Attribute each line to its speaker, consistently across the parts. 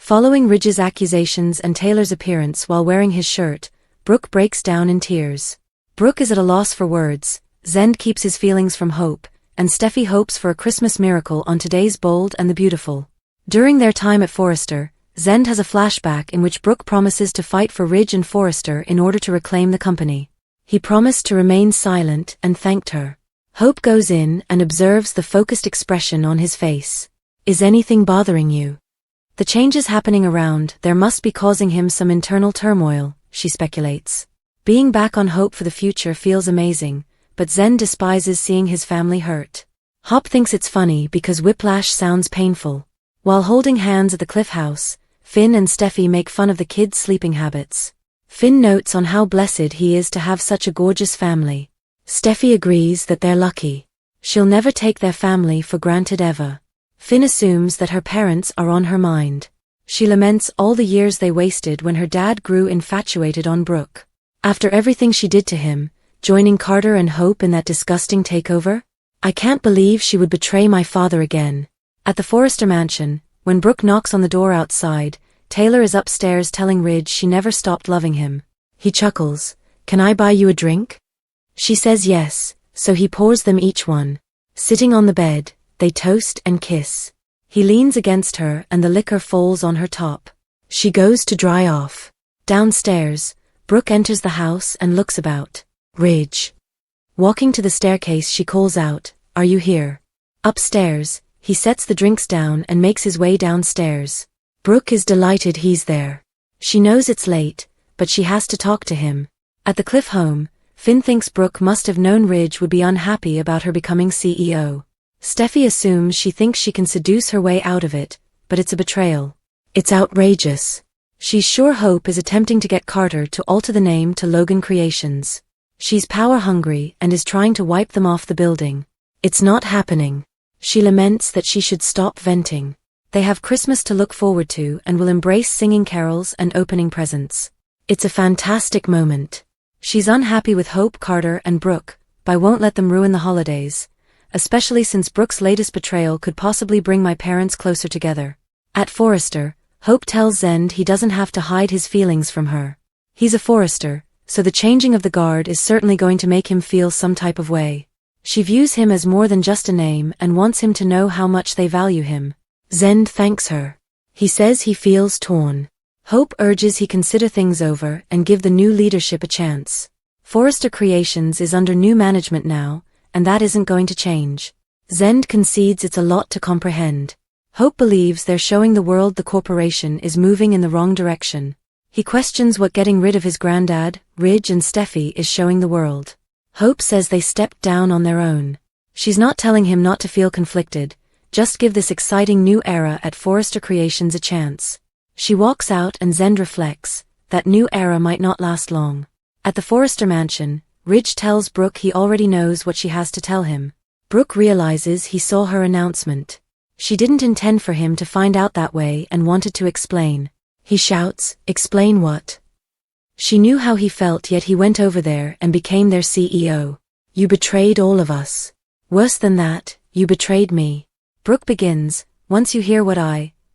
Speaker 1: Following Ridge's accusations and Taylor's appearance while wearing his shirt, Brooke breaks down in tears. Brooke is at a loss for words, Zend keeps his feelings from Hope, and Steffy hopes for a Christmas miracle on today's Bold and the Beautiful. During their time at Forrester, Zend has a flashback in which Brooke promises to fight for Ridge and Forrester in order to reclaim the company. He promised to remain silent and thanked her. Hope goes in and observes the focused expression on his face. Is anything bothering you? The changes happening around there must be causing him some internal turmoil, she speculates. Being back on Hope for the future feels amazing, but Zend despises seeing his family hurt. Hop thinks it's funny because whiplash sounds painful. While holding hands at the Cliff House, Finn and Steffy make fun of the kids' sleeping habits. Finn notes on how blessed he is to have such a gorgeous family. Steffy agrees that they're lucky. She'll never take their family for granted ever. Finn assumes that her parents are on her mind. She laments all the years they wasted when her dad grew infatuated on Brooke. After everything she did to him, joining Carter and Hope in that disgusting takeover? I can't believe she would betray my father again. At the Forrester mansion, when Brooke knocks on the door outside, Taylor is upstairs telling Ridge she never stopped loving him. He chuckles. Can I buy you a drink? She says yes, so he pours them each one. Sitting on the bed, they toast and kiss. He leans against her and the liquor falls on her top. She goes to dry off. Downstairs, Brooke enters the house and looks about. Ridge. Walking to the staircase she calls out, "Are you here?" Upstairs, he sets the drinks down and makes his way downstairs. Brooke is delighted he's there. She knows it's late, but she has to talk to him. At the Cliff home, Finn thinks Brooke must have known Ridge would be unhappy about her becoming CEO. Steffy assumes she thinks she can seduce her way out of it, but it's a betrayal. It's outrageous. She's sure Hope is attempting to get Carter to alter the name to Logan Creations. She's power-hungry and is trying to wipe them off the building. It's not happening. She laments that she should stop venting. They have Christmas to look forward to and will embrace singing carols and opening presents. It's a fantastic moment. She's unhappy with Hope, Carter, and Brooke, but won't let them ruin the holidays, especially since Brooke's latest betrayal could possibly bring my parents closer together. At Forrester, Hope tells Zend he doesn't have to hide his feelings from her. He's a Forrester, so the changing of the guard is certainly going to make him feel some type of way. She views him as more than just a name and wants him to know how much they value him. Zend thanks her. He says he feels torn. Hope urges he consider things over and give the new leadership a chance. Forrester Creations is under new management now, and that isn't going to change. Zend concedes it's a lot to comprehend. Hope believes they're showing the world the corporation is moving in the wrong direction. He questions what getting rid of his granddad, Ridge and Steffy is showing the world. Hope says they stepped down on their own. She's not telling him not to feel conflicted, just give this exciting new era at Forrester Creations a chance. She walks out and Zend reflects, that new era might not last long. At the Forrester mansion, Ridge tells Brooke he already knows what she has to tell him. Brooke realizes he saw her announcement. She didn't intend for him to find out that way and wanted to explain. He shouts, "Explain what?" She knew how he felt, yet he went over there and became their CEO. "You betrayed all of us. Worse than that, you betrayed me." Brooke begins, "Once you hear what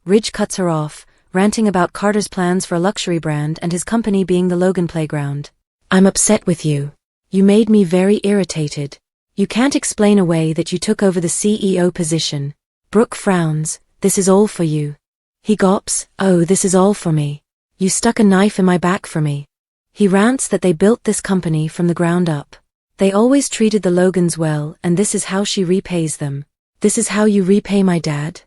Speaker 1: Ridge cuts her off, ranting about Carter's plans for a luxury brand and his company being the Logan playground. "I'm upset with you. You made me very irritated. You can't explain away that you took over the CEO position." Brooke frowns, "This is all for you." He gulps, "Oh, this is all for me. You stuck a knife in my back for me." He rants that they built this company from the ground up. They always treated the Logans well, and this is how she repays them. "This is how you repay my dad?"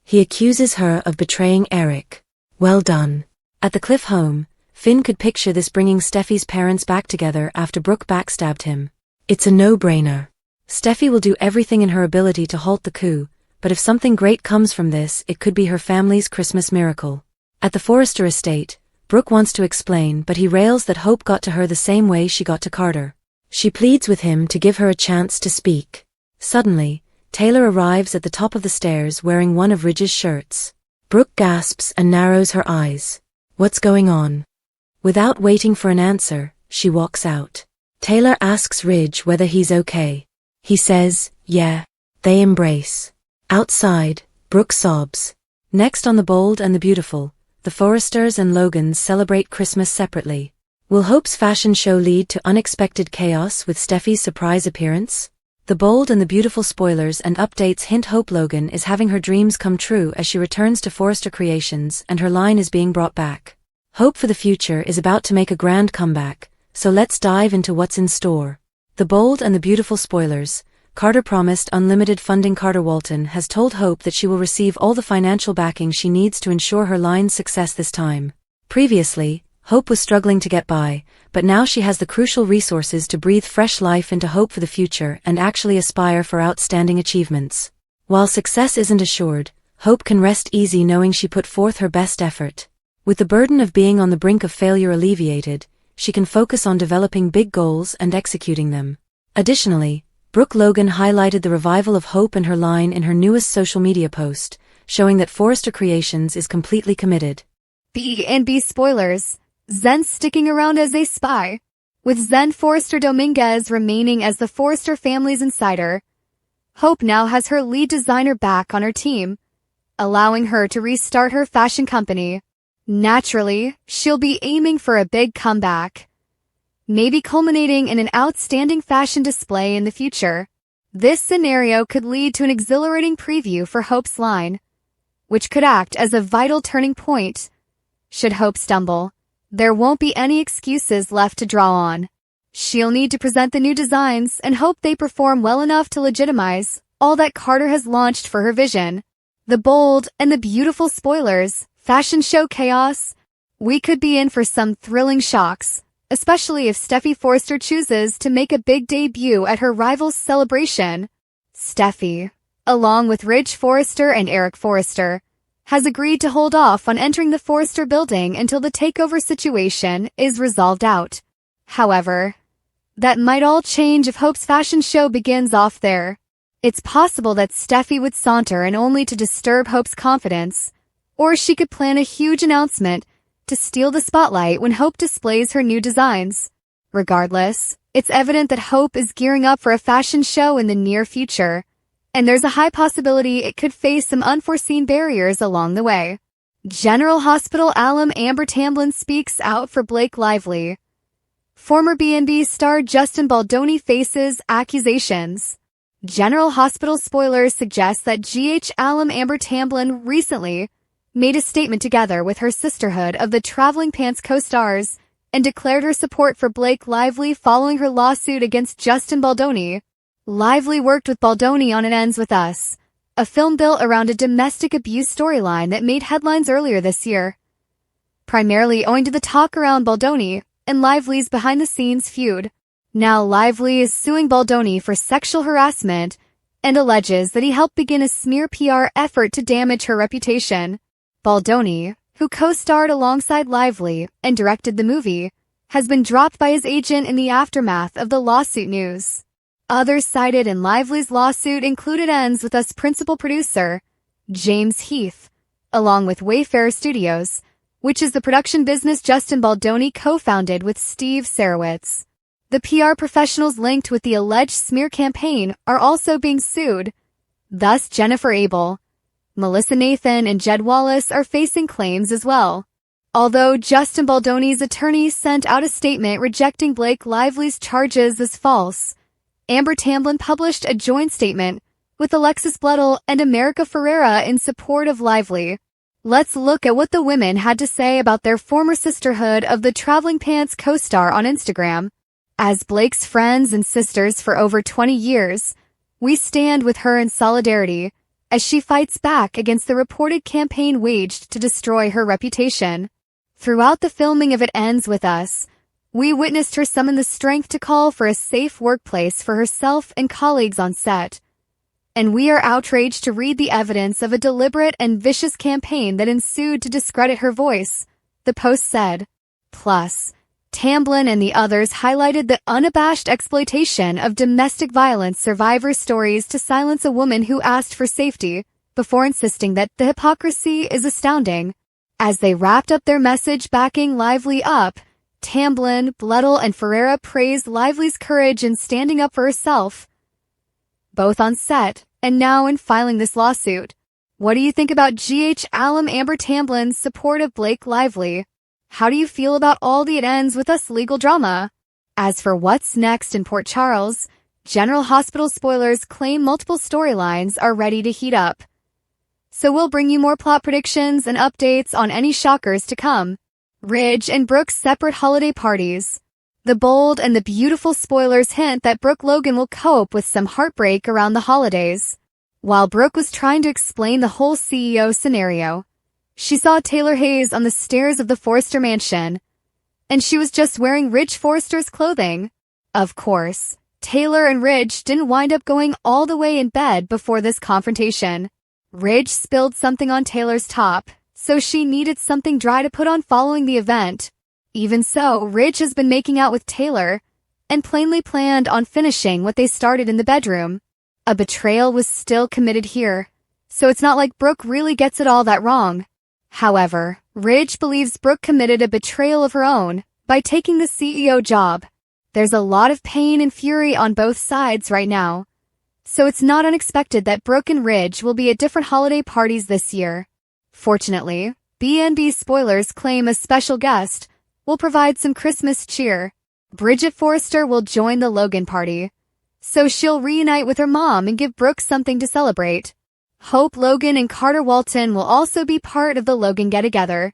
Speaker 1: He accuses her of betraying Eric. Well done. At the Cliff home, Finn could picture this bringing Steffy's parents back together after Brooke backstabbed him. It's a no-brainer. Steffy will do everything in her ability to halt the coup, but if something great comes from this, it could be her family's Christmas miracle. At the Forrester estate, Brooke wants to explain, but he rails that Hope got to her the same way she got to Carter. She pleads with him to give her a chance to speak. Suddenly, Taylor arrives at the top of the stairs wearing one of Ridge's shirts. Brooke gasps and narrows her eyes. What's going on? Without waiting for an answer, she walks out. Taylor asks Ridge whether he's okay. He says, yeah. They embrace. Outside, Brooke sobs. Next on The Bold and the Beautiful, the Forresters and Logans celebrate Christmas separately. Will Hope's fashion show lead to unexpected chaos with Steffy's surprise appearance? The Bold and the Beautiful spoilers and updates hint Hope Logan is having her dreams come true as she returns to Forrester Creations and her line is being brought back. Hope for the future is about to make a grand comeback, so let's dive into what's in store. The Bold and the Beautiful spoilers. Carter promised unlimited funding. Carter Walton has told Hope that she will receive all the financial backing she needs to ensure her line's success this time. Previously, Hope was struggling to get by, but now she has the crucial resources to breathe fresh life into Hope for the future and actually aspire for outstanding achievements. While success isn't assured, Hope can rest easy knowing she put forth her best effort. With the burden of being on the brink of failure alleviated, she can focus on developing big goals and executing them. Additionally, Brooke Logan highlighted the revival of Hope and her line in her newest social media post, showing that Forrester Creations is completely committed.
Speaker 2: B&B spoilers. Zen sticking around as a spy. With Zen Forrester Dominguez remaining as the Forrester family's insider, Hope now has her lead designer back on her team, allowing her to restart her fashion company. Naturally, she'll be aiming for a big comeback, maybe culminating in an outstanding fashion display in the future. This scenario could lead to an exhilarating preview for Hope's line, which could act as a vital turning point. Should Hope stumble, there won't be any excuses left to draw on. She'll need to present the new designs and hope they perform well enough to legitimize all that Carter has launched for her vision. The Bold and the Beautiful spoilers. Fashion show chaos. We could be in for some thrilling shocks, especially if Steffy Forrester chooses to make a big debut at her rival's celebration. Steffy, along with Ridge Forrester and Eric Forrester, has agreed to hold off on entering the Forrester building until the takeover situation is resolved out. However, that might all change if Hope's fashion show begins off there. It's possible that Steffy would saunter in only to disturb Hope's confidence, or she could plan a huge announcement to steal the spotlight when Hope displays her new designs. Regardless, it's evident that Hope is gearing up for a fashion show in the near future, and there's a high possibility it could face some unforeseen barriers along the way. General Hospital alum Amber Tamblyn speaks out for Blake Lively. Former B&B star Justin Baldoni faces accusations. General Hospital spoilers suggest that GH alum Amber Tamblyn recently made a statement together with her sisterhood of the Traveling Pants co-stars and declared her support for Blake Lively following her lawsuit against Justin Baldoni. Lively worked with Baldoni on It Ends With Us, a film built around a domestic abuse storyline that made headlines earlier this year, primarily owing to the talk around Baldoni and Lively's behind-the-scenes feud. Now Lively is suing Baldoni for sexual harassment and alleges that he helped begin a smear PR effort to damage her reputation. Baldoni, who co-starred alongside Lively and directed the movie, has been dropped by his agent in the aftermath of the lawsuit news. Others cited in Lively's lawsuit included Ends With Us principal producer, James Heath, along with Wayfarer Studios, which is the production business Justin Baldoni co-founded with Steve Sarowitz. The PR professionals linked with the alleged smear campaign are also being sued. Thus, Jennifer Abel, Melissa Nathan, and Jed Wallace are facing claims as well. Although Justin Baldoni's attorney sent out a statement rejecting Blake Lively's charges as false, Amber Tamblyn published a joint statement with Alexis Bledel and America Ferrera in support of Lively. Let's look at what the women had to say about their former sisterhood of the Traveling Pants co-star on Instagram. As Blake's friends and sisters for over 20 years, we stand with her in solidarity as she fights back against the reported campaign waged to destroy her reputation. Throughout the filming of It Ends With Us, we witnessed her summon the strength to call for a safe workplace for herself and colleagues on set. And we are outraged to read the evidence of a deliberate and vicious campaign that ensued to discredit her voice, the post said. Plus, Tamblyn and the others highlighted the unabashed exploitation of domestic violence survivor stories to silence a woman who asked for safety, before insisting that the hypocrisy is astounding. As they wrapped up their message backing Lively up, Tamblyn, Bledel, and Ferrera praised Lively's courage in standing up for herself, both on set and now in filing this lawsuit. What do you think about GH alum Amber Tamblin's support of Blake Lively? How do you feel about all the it ends with us legal drama? As for what's next in Port Charles, General Hospital spoilers claim multiple storylines are ready to heat up. So we'll bring you more plot predictions and updates on any shockers to come. Ridge and Brooke's separate holiday parties. The bold and the beautiful spoilers hint that Brooke Logan will cope with some heartbreak around the holidays. While Brooke was trying to explain the whole CEO scenario, she saw Taylor Hayes on the stairs of the Forrester mansion, and she was just wearing Ridge Forrester's clothing. Of course, Taylor and Ridge didn't wind up going all the way in bed before this confrontation. Ridge spilled something on Taylor's top, so she needed something dry to put on following the event. Even so, Ridge has been making out with Taylor, and plainly planned on finishing what they started in the bedroom. A betrayal was still committed here, so it's not like Brooke really gets it all that wrong. However, Ridge believes Brooke committed a betrayal of her own by taking the CEO job. There's a lot of pain and fury on both sides right now, so it's not unexpected that Brooke and Ridge will be at different holiday parties this year. Fortunately, B&B spoilers claim a special guest will provide some Christmas cheer. Bridget Forrester will join the Logan party, so she'll reunite with her mom and give Brooke something to celebrate. Hope Logan and Carter Walton will also be part of the Logan get-together,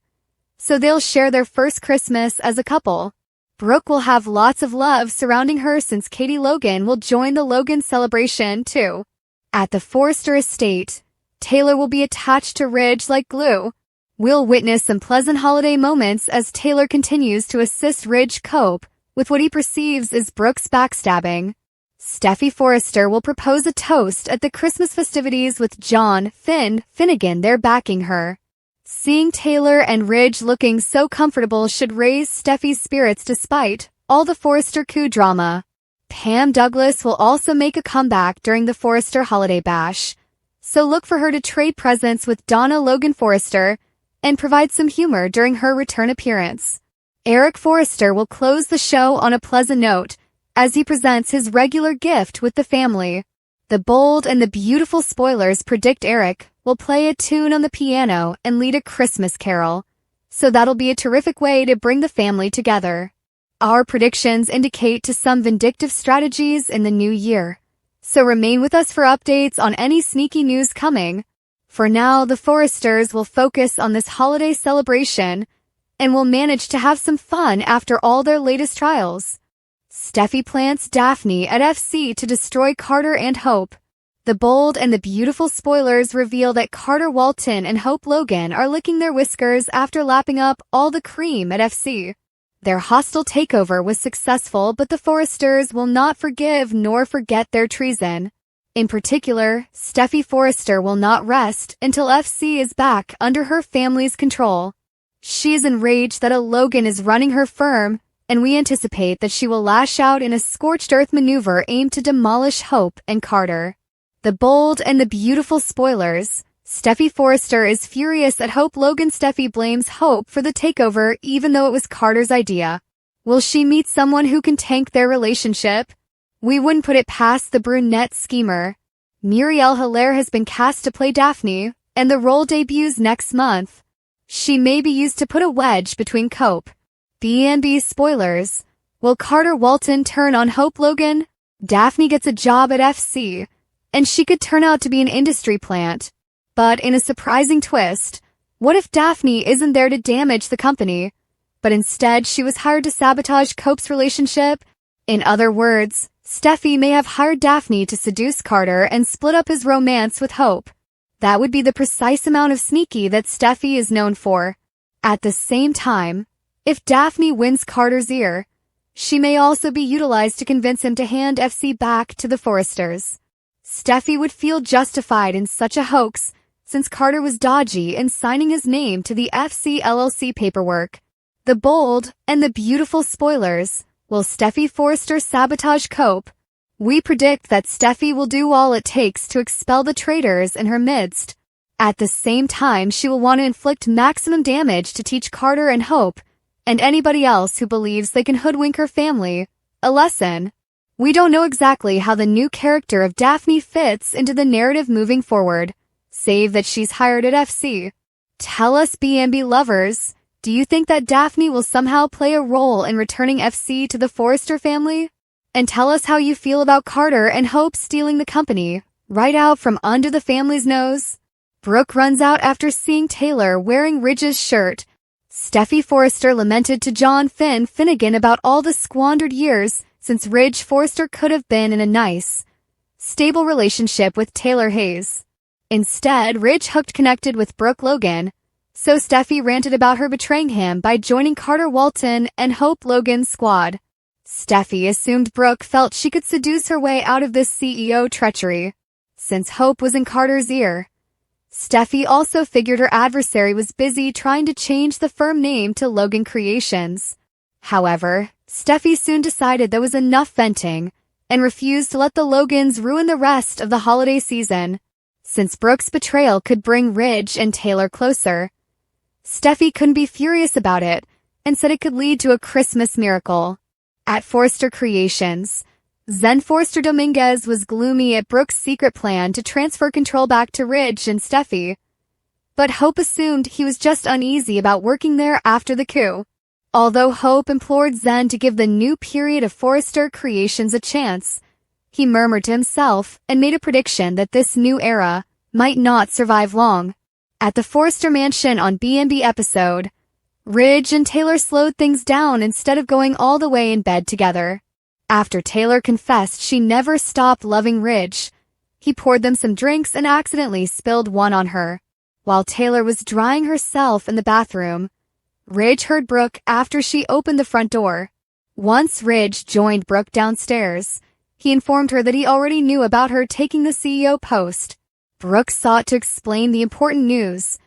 Speaker 2: so they'll share their first Christmas as a couple. Brooke will have lots of love surrounding her since Katie Logan will join the Logan celebration too. At the Forrester estate, Taylor will be attached to Ridge like glue. We'll witness some pleasant holiday moments as Taylor continues to assist Ridge cope with what he perceives as Brooke's backstabbing. Steffy Forrester will propose a toast at the Christmas festivities with John Finnegan there backing her. Seeing Taylor and Ridge looking so comfortable should raise Steffy's spirits despite all the Forrester coup drama. Pam Douglas will also make a comeback during the Forrester holiday bash, so look for her to trade presents with Donna Logan Forrester and provide some humor during her return appearance. Eric Forrester will close the show on a pleasant note as he presents his regular gift with the family. The bold and the beautiful spoilers predict Eric will play a tune on the piano and lead a Christmas carol, so that'll be a terrific way to bring the family together. Our predictions indicate to some vindictive strategies in the new year, so remain with us for updates on any sneaky news coming. For now, the Forresters will focus on this holiday celebration and will manage to have some fun after all their latest trials. Steffy plants Daphne at FC to destroy Carter and Hope. The bold and the beautiful spoilers reveal that Carter Walton and Hope Logan are licking their whiskers after lapping up all the cream at FC. Their hostile takeover was successful, but the Forresters will not forgive nor forget their treason. In particular, Steffy Forrester will not rest until FC is back under her family's control. She is enraged that a Logan is running her firm, and we anticipate that she will lash out in a scorched earth maneuver aimed to demolish Hope and Carter. The bold and the beautiful spoilers. Steffy Forrester is furious at Hope Logan. Steffy blames Hope for the takeover even though it was Carter's idea. Will she meet someone who can tank their relationship? We wouldn't put it past the brunette schemer. Muriel Hilaire has been cast to play Daphne, and the role debuts next month. She may be used to put a wedge between Cope. B&B spoilers. Will Carter Walton turn on Hope Logan? Daphne gets a job at FC, and she could turn out to be an industry plant. But in a surprising twist, what if Daphne isn't there to damage the company, but instead she was hired to sabotage Cope's relationship? In other words, Steffy may have hired Daphne to seduce Carter and split up his romance with Hope. That would be the precise amount of sneaky that Steffy is known for. At the same time, if Daphne wins Carter's ear, she may also be utilized to convince him to hand FC back to the Forresters. Steffy would feel justified in such a hoax since Carter was dodgy in signing his name to the FC LLC paperwork. The bold and the beautiful spoilers. Will Steffy Forrester sabotage Cope? We predict that Steffy will do all it takes to expel the traitors in her midst. At the same time, she will want to inflict maximum damage to teach Carter and Hope, and anybody else who believes they can hoodwink her family, a lesson. We don't know exactly how the new character of Daphne fits into the narrative moving forward, save that she's hired at FC. Tell us, B&B lovers, do you think that Daphne will somehow play a role in returning FC to the Forrester family? And tell us how you feel about Carter and Hope stealing the company, right out from under the family's nose. Brooke runs out after seeing Taylor wearing Ridge's shirt. Steffy Forrester lamented to John Finnegan about all the squandered years since Ridge Forrester could have been in a nice, stable relationship with Taylor Hayes. Instead, Ridge connected with Brooke Logan, so Steffy ranted about her betraying him by joining Carter Walton and Hope Logan's squad. Steffy assumed Brooke felt she could seduce her way out of this CEO treachery, since Hope was in Carter's ear. Steffy also figured her adversary was busy trying to change the firm name to Logan Creations. However, Steffy soon decided there was enough venting and refused to let the Logans ruin the rest of the holiday season. Since Brooke's betrayal could bring Ridge and Taylor closer, Steffy couldn't be furious about it and said it could lead to a Christmas miracle. At Forrester Creations, Zen Forrester Dominguez was gloomy at Brooke's secret plan to transfer control back to Ridge and Steffy, but Hope assumed he was just uneasy about working there after the coup. Although Hope implored Zen to give the new period of Forrester Creations a chance, he murmured to himself and made a prediction that this new era might not survive long. At the Forrester mansion on B&B episode, Ridge and Taylor slowed things down instead of going all the way in bed together. After Taylor confessed she never stopped loving Ridge, he poured them some drinks and accidentally spilled one on her. While Taylor was drying herself in the bathroom, Ridge heard Brooke after she opened the front door. Once Ridge joined Brooke downstairs, he informed her that he already knew about her taking the CEO post. Brooke sought to explain the important news,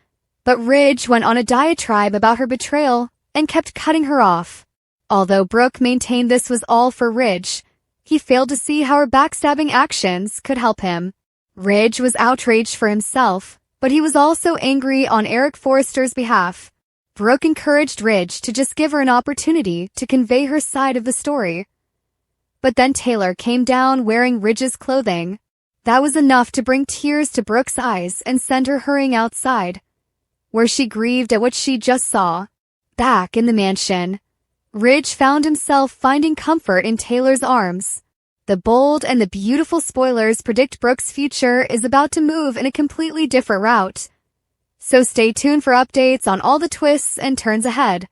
Speaker 2: but Ridge went on a diatribe about her betrayal and kept cutting her off. Although Brooke maintained this was all for Ridge, he failed to see how her backstabbing actions could help him. Ridge was outraged for himself, but he was also angry on Eric Forrester's behalf. Brooke encouraged Ridge to just give her an opportunity to convey her side of the story. But then Taylor came down wearing Ridge's clothing. That was enough to bring tears to Brooke's eyes and send her hurrying outside, where she grieved at what she just saw. Back in the mansion, Ridge found himself finding comfort in Taylor's arms. The bold and the beautiful spoilers predict Brooke's future is about to move in a completely different route. So stay tuned for updates on all the twists and turns ahead.